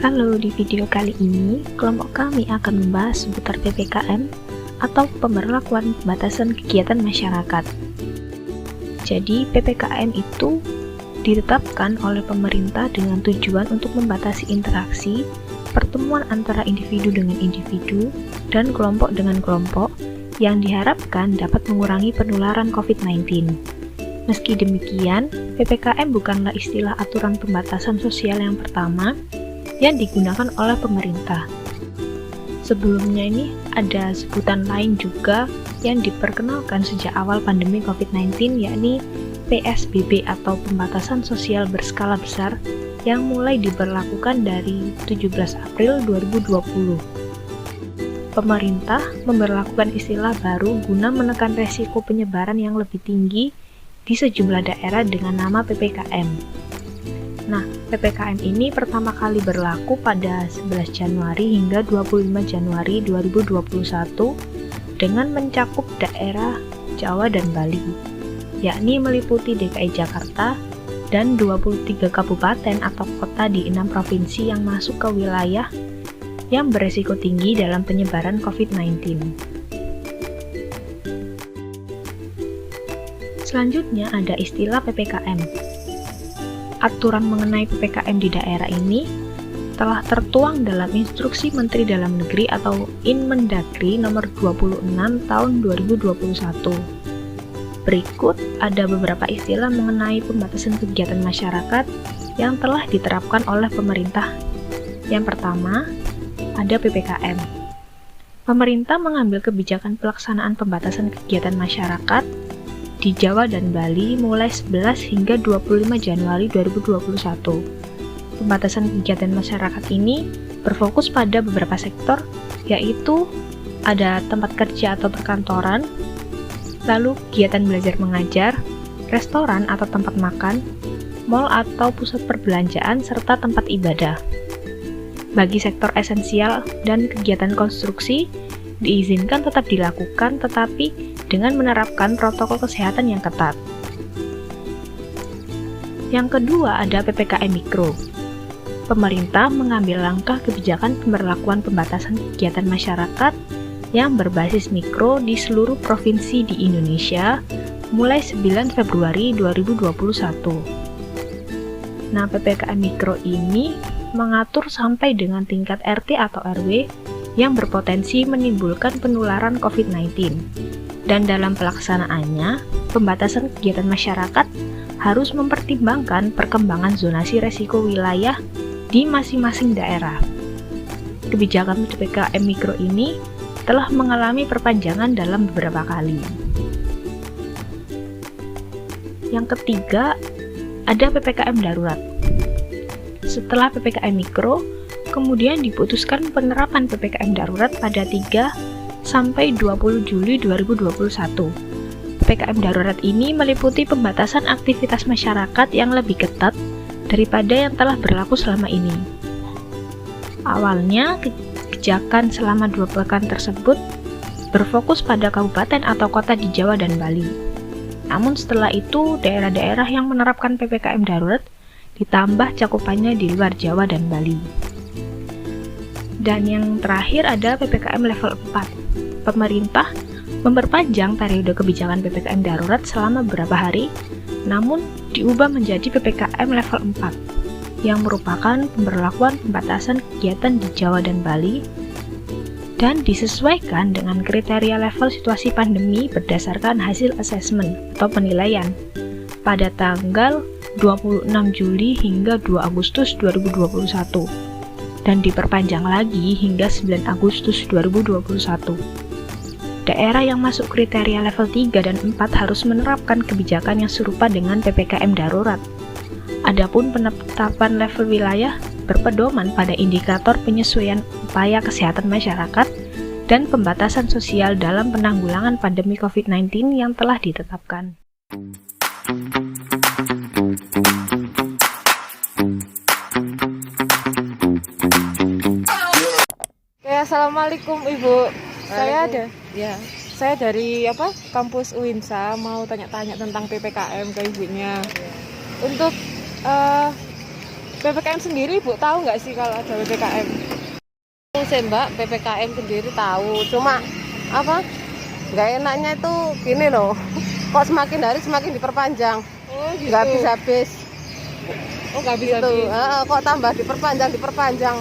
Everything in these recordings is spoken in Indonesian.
Halo, di video kali ini kelompok kami akan membahas seputar PPKM atau pemberlakuan pembatasan kegiatan masyarakat. Jadi PPKM itu ditetapkan oleh pemerintah dengan tujuan untuk membatasi interaksi, pertemuan antara individu dengan individu, dan kelompok dengan kelompok yang diharapkan dapat mengurangi penularan COVID-19. Meski demikian, PPKM bukanlah istilah aturan pembatasan sosial yang pertama yang digunakan oleh pemerintah. Sebelumnya ini ada sebutan lain juga yang diperkenalkan sejak awal pandemi COVID-19, yakni PSBB atau pembatasan sosial berskala besar yang mulai diberlakukan dari 17 April 2020. Pemerintah memberlakukan istilah baru guna menekan resiko penyebaran yang lebih tinggi di sejumlah daerah dengan nama PPKM. Nah, PPKM ini pertama kali berlaku pada 11 Januari hingga 25 Januari 2021 dengan mencakup daerah Jawa dan Bali, yakni meliputi DKI Jakarta dan 23 kabupaten atau kota di 6 provinsi yang masuk ke wilayah yang beresiko tinggi dalam penyebaran COVID-19. Selanjutnya ada istilah PPKM. Aturan mengenai PPKM di daerah ini telah tertuang dalam Instruksi Menteri Dalam Negeri atau Inmendagri nomor 26 tahun 2021. Berikut ada beberapa istilah mengenai pembatasan kegiatan masyarakat yang telah diterapkan oleh pemerintah. Yang pertama, ada PPKM. Pemerintah mengambil kebijakan pelaksanaan pembatasan kegiatan masyarakat di Jawa dan Bali mulai 11 hingga 25 Januari 2021. Pembatasan kegiatan masyarakat ini berfokus pada beberapa sektor, yaitu ada tempat kerja atau perkantoran, lalu kegiatan belajar mengajar, restoran atau tempat makan, mal atau pusat perbelanjaan, serta tempat ibadah. Bagi sektor esensial dan kegiatan konstruksi, diizinkan tetap dilakukan tetapi dengan menerapkan protokol kesehatan yang ketat. Yang kedua ada PPKM Mikro. Pemerintah mengambil langkah kebijakan pemberlakuan pembatasan kegiatan masyarakat yang berbasis mikro di seluruh provinsi di Indonesia mulai 9 Februari 2021. Nah, PPKM Mikro ini mengatur sampai dengan tingkat RT atau RW yang berpotensi menimbulkan penularan COVID-19. Dan dalam pelaksanaannya, pembatasan kegiatan masyarakat harus mempertimbangkan perkembangan zonasi resiko wilayah di masing-masing daerah. Kebijakan PPKM Mikro ini telah mengalami perpanjangan dalam beberapa kali. Yang ketiga, ada PPKM Darurat. Setelah PPKM Mikro, kemudian diputuskan penerapan PPKM Darurat pada 3 sampai 20 Juli 2021. PPKM Darurat ini meliputi pembatasan aktivitas masyarakat yang lebih ketat daripada yang telah berlaku selama ini. Awalnya, kebijakan selama 2 pekan tersebut berfokus pada kabupaten atau kota di Jawa dan Bali. Namun setelah itu, daerah-daerah yang menerapkan PPKM Darurat ditambah cakupannya di luar Jawa dan Bali. Dan yang terakhir ada PPKM level 4. Pemerintah memperpanjang periode kebijakan PPKM darurat selama beberapa hari, namun diubah menjadi PPKM level 4, yang merupakan pemberlakuan pembatasan kegiatan di Jawa dan Bali, dan disesuaikan dengan kriteria level situasi pandemi berdasarkan hasil asesmen atau penilaian pada tanggal 26 Juli hingga 2 Agustus 2021. Dan diperpanjang lagi hingga 9 Agustus 2021. Daerah yang masuk kriteria level 3 dan 4 harus menerapkan kebijakan yang serupa dengan PPKM darurat. Adapun penetapan level wilayah berpedoman pada indikator penyesuaian upaya kesehatan masyarakat dan pembatasan sosial dalam penanggulangan pandemi COVID-19 yang telah ditetapkan. Assalamualaikum Ibu. Saya dari kampus UINSA mau tanya-tanya tentang PPKM ke Ibunya. Untuk PPKM sendiri Ibu tahu nggak sih kalau ada PPKM? Tahu sih Mbak, PPKM sendiri tahu. Cuma apa? Nggak enaknya itu gini loh. Kok semakin hari semakin diperpanjang. Oh gitu. Nggak habis-habis. Oh nggak bisa Gitu. habis. Kok tambah diperpanjang.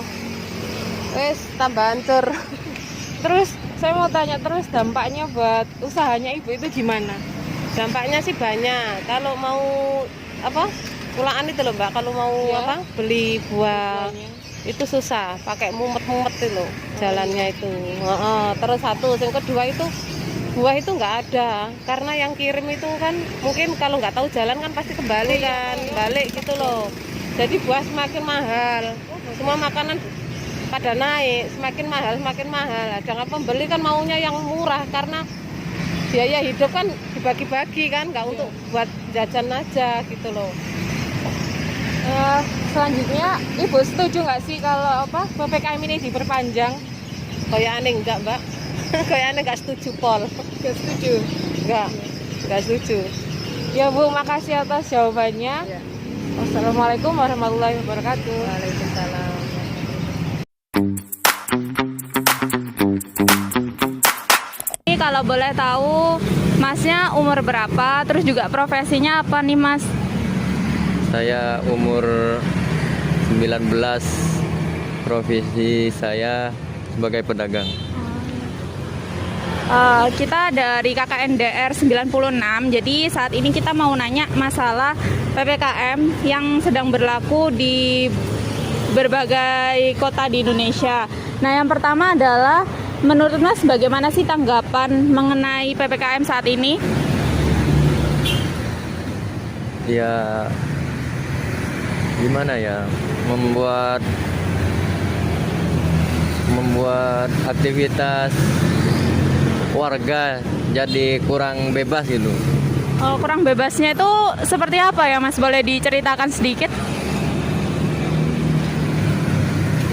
Wes tambah hancur. Terus saya mau tanya terus dampaknya buat usahanya Ibu itu gimana? Dampaknya sih banyak. Kalau mau apa? Pulaan itu loh Mbak. Kalau mau Ya. apa? Beli buah Usahanya. itu susah. Pakai mumet-mumet itu loh jalannya itu. Terus satu, yang kedua itu buah itu nggak ada karena yang kirim itu kan mungkin kalau nggak tahu jalan kan pasti kembali kan balik gitu loh, jadi buah semakin mahal, semua makanan pada naik, semakin mahal. Jangan pembeli kan maunya yang murah karena biaya hidup kan dibagi-bagi kan, nggak untuk buat jajan aja gitu loh. Selanjutnya Ibu setuju nggak sih kalau apa PPKM ini diperpanjang? Kayak aneh enggak Mbak? Kayak aneh nggak setuju Pol. Nggak setuju. Nggak setuju. Ya Bu, makasih atas jawabannya. Ya. Wassalamualaikum warahmatullahi wabarakatuh. Waalaikumsalam. Ini kalau boleh tahu, Masnya umur berapa? Terus juga profesinya apa nih, Mas? Saya umur 19, profesi saya sebagai pedagang. Kita dari KKNDR 96, jadi saat ini kita mau nanya masalah PPKM yang sedang berlaku di berbagai kota di Indonesia. Nah, yang pertama adalah menurut Mas bagaimana sih tanggapan mengenai PPKM saat ini? Ya, gimana ya, membuat aktivitas warga jadi kurang bebas gitu. Oh, kurang bebasnya itu seperti apa ya, Mas? Boleh diceritakan sedikit?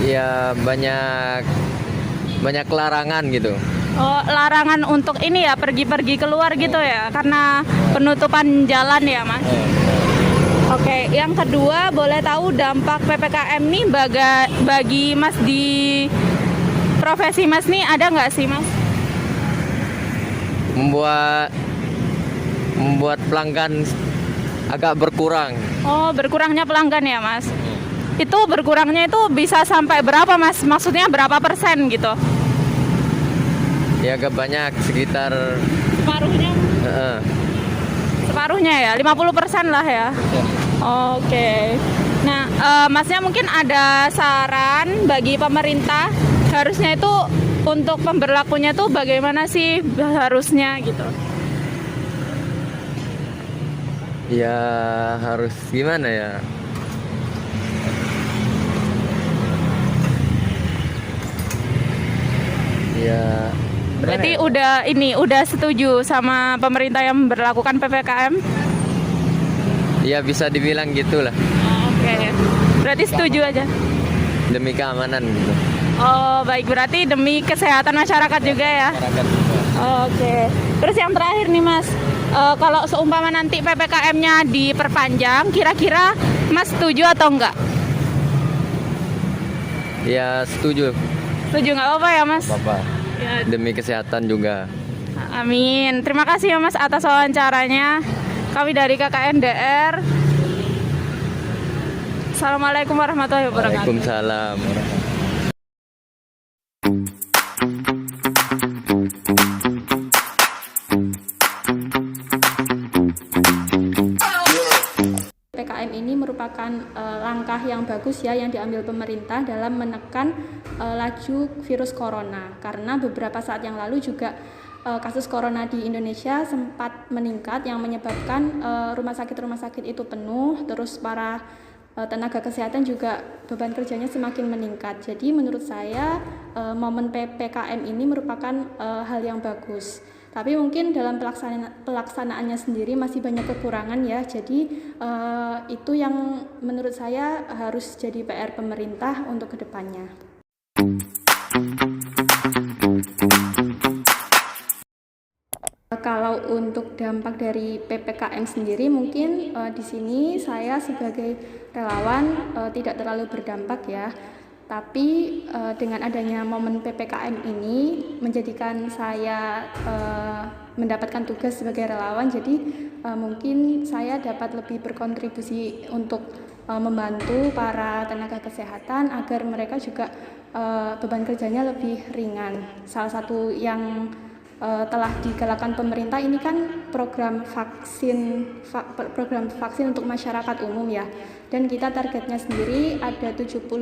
Ya, banyak larangan gitu. Oh, larangan untuk ini ya, pergi-pergi keluar gitu ya, karena penutupan jalan ya, Mas? Oke, yang kedua boleh tahu dampak PPKM nih bagi Mas di profesi Mas nih ada nggak sih, Mas? Membuat pelanggan agak berkurang. Oh, berkurangnya pelanggan ya, Mas? Itu berkurangnya itu bisa sampai berapa, Mas? Maksudnya berapa persen gitu? Ya agak banyak, sekitar Separuhnya? Separuhnya ya, 50% lah ya. Oke. Nah, Masnya mungkin ada saran bagi pemerintah harusnya itu untuk pemberlakunya tuh bagaimana sih harusnya gitu? ya harus gimana ya? Ya, Berarti udah setuju sama pemerintah yang memberlakukan PPKM? ya bisa dibilang gitulah, Oke. Berarti setuju aja. demi keamanan gitu. Oh, baik, berarti demi kesehatan masyarakat juga ya. Masyarakat juga. Oke. Terus yang terakhir nih, Mas. Kalau seumpama nanti PPKM-nya diperpanjang, kira-kira Mas setuju atau enggak? Ya setuju, Setuju nggak apa-apa ya, Mas? Bapak. Ya, Demi kesehatan juga. amin. Terima kasih ya, Mas, atas wawancaranya. Kami dari KKNDR. Assalamualaikum warahmatullahi wabarakatuh. Waalaikumsalam. PPKM ini merupakan langkah yang bagus ya yang diambil pemerintah dalam menekan laju virus corona, karena beberapa saat yang lalu juga kasus corona di Indonesia sempat meningkat yang menyebabkan rumah sakit itu penuh, terus para tenaga kesehatan juga beban kerjanya semakin meningkat. Jadi menurut saya momen PPKM ini merupakan hal yang bagus. Tapi mungkin dalam pelaksanaannya sendiri masih banyak kekurangan ya. Jadi itu yang menurut saya harus jadi PR pemerintah untuk kedepannya. Kalau untuk dampak dari PPKM sendiri mungkin di sini saya sebagai relawan tidak terlalu berdampak ya. Tapi dengan adanya momen PPKM ini menjadikan saya mendapatkan tugas sebagai relawan, jadi mungkin saya dapat lebih berkontribusi untuk membantu para tenaga kesehatan agar mereka juga beban kerjanya lebih ringan. Salah satu yang telah digalakkan pemerintah ini kan program vaksin untuk masyarakat umum ya, dan kita targetnya sendiri ada 70%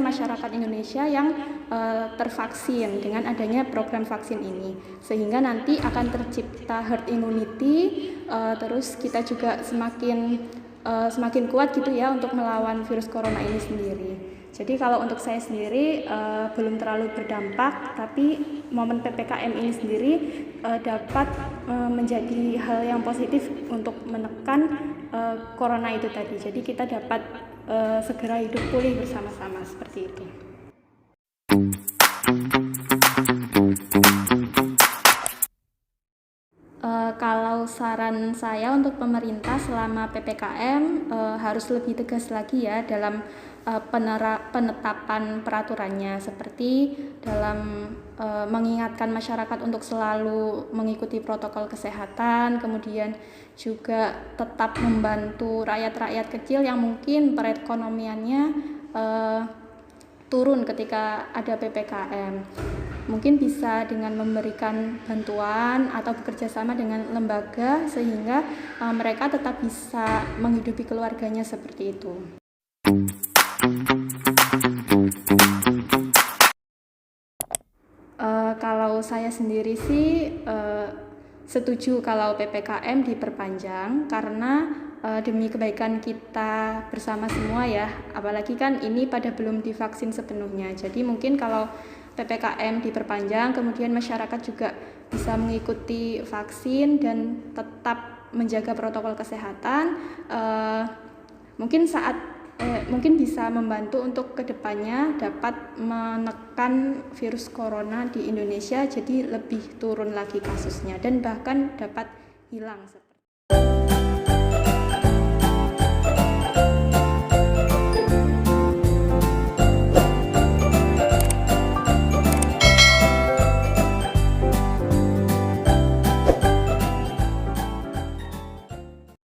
masyarakat Indonesia yang tervaksin dengan adanya program vaksin ini, sehingga nanti akan tercipta herd immunity, terus kita juga semakin kuat gitu ya untuk melawan virus corona ini sendiri. Jadi kalau untuk saya sendiri belum terlalu berdampak, tapi momen PPKM ini sendiri dapat menjadi hal yang positif untuk menekan corona itu tadi. Jadi kita dapat segera hidup pulih bersama-sama seperti itu. Kalau saran saya untuk pemerintah selama PPKM harus lebih tegas lagi ya dalam penetapan peraturannya, seperti dalam mengingatkan masyarakat untuk selalu mengikuti protokol kesehatan, kemudian juga tetap membantu rakyat-rakyat kecil yang mungkin perekonomiannya turun ketika ada PPKM. Mungkin bisa dengan memberikan bantuan atau bekerja sama dengan lembaga sehingga mereka tetap bisa menghidupi keluarganya seperti itu. Kalau saya sendiri sih setuju kalau PPKM diperpanjang karena demi kebaikan kita bersama semua ya, apalagi kan ini pada belum divaksin sepenuhnya. Jadi mungkin kalau PPKM diperpanjang, kemudian masyarakat juga bisa mengikuti vaksin dan tetap menjaga protokol kesehatan, mungkin bisa membantu untuk kedepannya dapat menekan virus corona di Indonesia, jadi lebih turun lagi kasusnya dan bahkan dapat hilang seperti